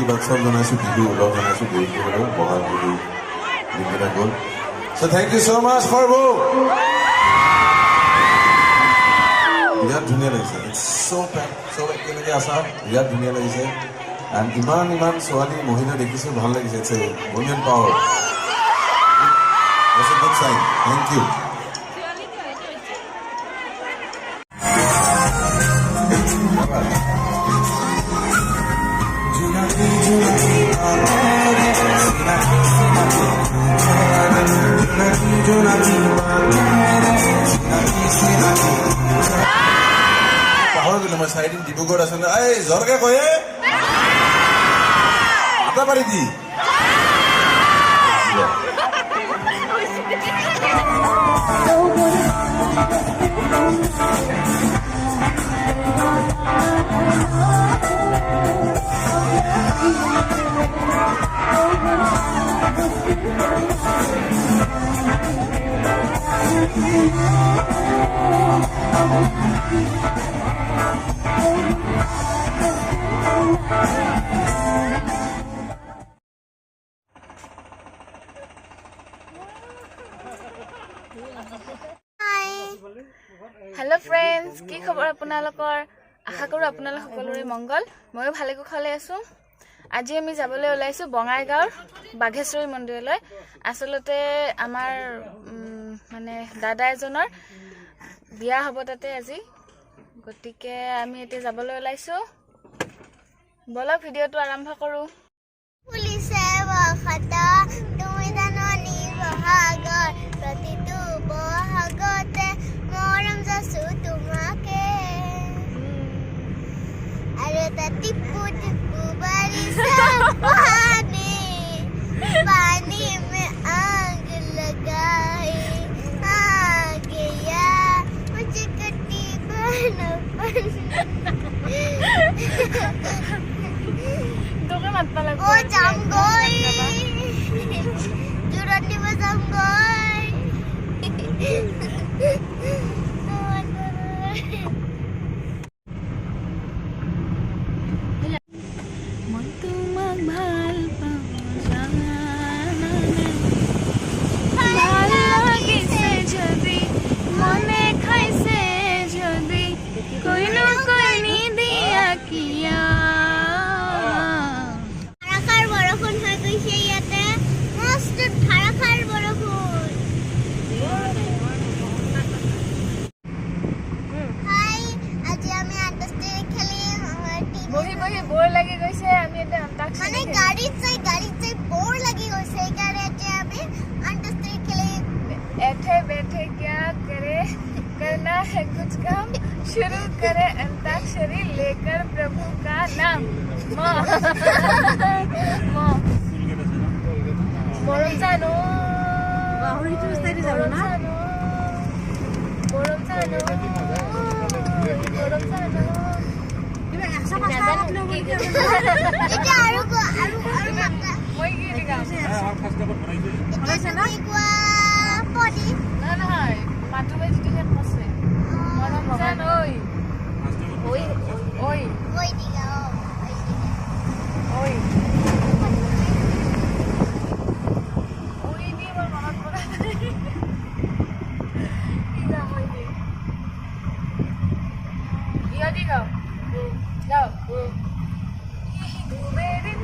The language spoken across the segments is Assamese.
আশীৰ্বাদ চব জনাইছোঁ, বিহু লগ জনাইছোঁ, দেৰিকৈ হ'লেও বহাগ বিহু দিনকেইটা গ'ল। So' thank you so' much for বু। বিৰাট ধুনীয়া লাগিছে, চব একেলগে আছা, বিৰাট ধুনীয়া লাগিছে। এণ্ড ইমান ছোৱালী মহিলা দেখিছোঁ, ভাল লাগিছে। It's a women power, it's a good sign. Thank you. পাহৰি গ'লো মই, চাৰিদিন ডিব্ৰুগড় আছিলোঁ। এই জ্বৰকে কয়ে আটা পাৰি দি হেল্ল' ফ্ৰেণ্ডছ, কি খবৰ আপোনালোকৰ? আশা কৰোঁ আপোনালোক সকলোৰে মংগল। ময়ো ভালে কুশলে আছোঁ। আজি আমি যাবলৈ ওলাইছোঁ বঙাইগাঁৱৰ বাঘেশ্বৰী মন্দিৰলৈ। আচলতে আমাৰ মানে দাদা এজনৰ বিয়া হ'ব তাতে আজি, গতিকে আমি এতিয়া যাবলৈ ওলাইছোঁ। বলক ভিডিঅ'টো আৰম্ভ কৰোঁ। পুলিচে বখতা তুমি জাননি বহাগৰ প্ৰতিটো বহাগতে মৰম যাচো তোমাকে আৰু এটা টিপু টিপু বাৰিছা পানী মে आग लगाए आ गया मुझे कटी बनपन ओ जाम गई जुरानी में जाम गई মই তোমাক ভাল পাওঁ জানানে, ভাল লাগিছে যদি, মনে খাইছে যদি, কৈনো কৈনি দিয়া কিয়া। বহি বৰ লাগি গৈছে, আমি এটা মানে গাড়ীত যাই বৰ লাগি গৈছে, সেইকাৰণে এতিয়া আমি আন্তাক্ষৰী খেলিম। ऐठे बैठे क्या करे, करना है कुछ काम, शुरू करे अंताक्षरी लेकर प्रभु का नाम। বৰম জানো নহয় মাতুবে যদি শেষ আছে মৰম জান ঐ ঐ ঐ কৈ দিলা ঐ ঐ দি মোৰ মনত পৰা নাই কি যাম ঐ দি ইয়া দি গাও যাও ডুবে দিন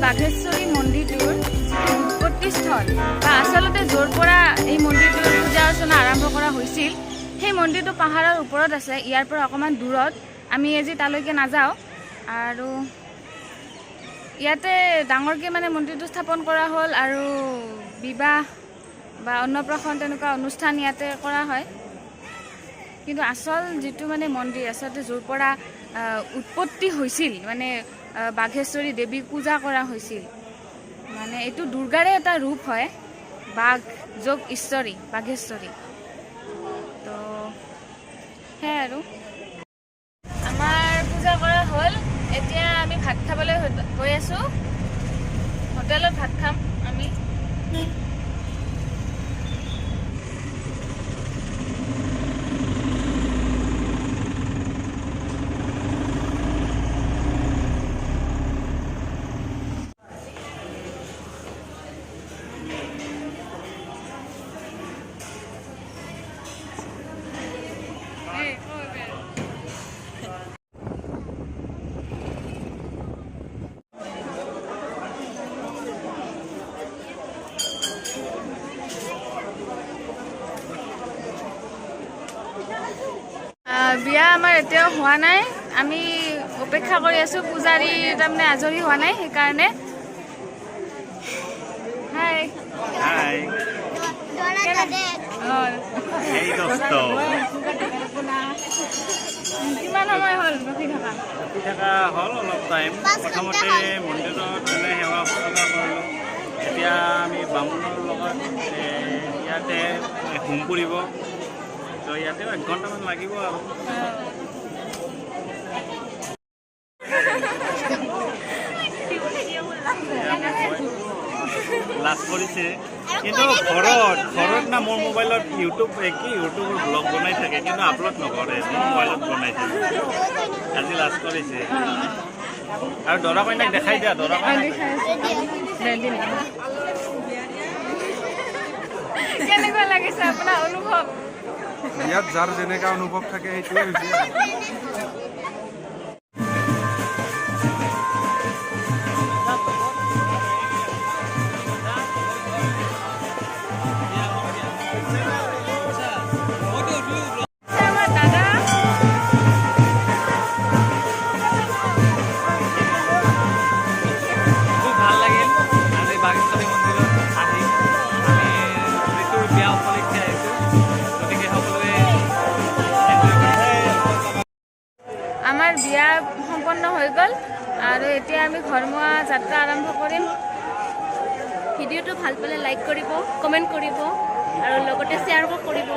বাঘেশ্বৰী মন্দিৰটোৰ উৎপত্তিস্থল বা আচলতে য'ৰ পৰা এই মন্দিৰটোৰ পূজা অৰ্চনা আৰম্ভ কৰা হৈছিল সেই মন্দিৰটো পাহাৰৰ ওপৰত আছে। ইয়াৰ পৰা অকণমান দূৰত, আমি আজি তালৈকে নাযাওঁ। আৰু ইয়াতে ডাঙৰকৈ মানে মন্দিৰটো স্থাপন কৰা হ'ল আৰু বিবাহ বা অন্নপ্ৰাশন তেনেকুৱা অনুষ্ঠান ইয়াতে কৰা হয়। কিন্তু আচল যিটো মানে মন্দিৰ আচলতে য'ৰ পৰা উৎপত্তি হৈছিল, মানে বাঘেশ্বৰী দেৱীক পূজা কৰা হৈছিল, মানে এইটো দুৰ্গাৰে এটা ৰূপ হয়, বাঘ যোগ ঈশ্বৰী বাঘেশ্বৰী। তো সেয়াই আৰু আমাৰ পূজা কৰা হ'ল। এতিয়া আমি ভাত খাবলৈ গৈ আছোঁ। হোটেলত ভাত খাম আমি। বিয়া আমাৰ এতিয়াও হোৱা নাই। আমি অপেক্ষা কৰি আছোঁ। পূজাৰী তাৰমানে আজৰি হোৱা নাই, সেইকাৰণে। হাই হাই এই দোস্ত কিমান সময় হ'ল ৰখি থকা হ'ল অলপ টাইম। প্ৰথমতে মন্দিৰত মানে সেৱা শুশ্ৰূষা কৰিলোঁ। এতিয়া আমি বামুণৰ লগত ইয়াতে হোম কৰিব, তো ইয়াতেও 1 ঘণ্টামান লাগিব আৰু। লাজ কৰিছে, কিন্তু ঘৰত না মোৰ মোবাইলত ইউটিউবৰ ব্লগ বনাই থাকে, কিন্তু আপলোড নকৰে, মোৰ মোবাইলত বনাই থাকে। আজি লাজ কৰিছে। আৰু দৰা কইনাক দেখাই দিয়া, দৰা কইনাক কেনেকুৱা লাগিছে আপোনাৰ অনুভৱ? ইয়াত যাৰ যেনেকা অনুভৱ থাকে সেইটোৱে হৈছে। আমাৰ বিয়া সম্পন্ন হৈ গ'ল আৰু এতিয়া আমি ঘৰমুৱা যাত্ৰা আৰম্ভ কৰিম। ভিডিঅ'টো ভাল পালে লাইক কৰিব, কমেণ্ট কৰিব আৰু লগতে শ্বেয়াৰো কৰিব।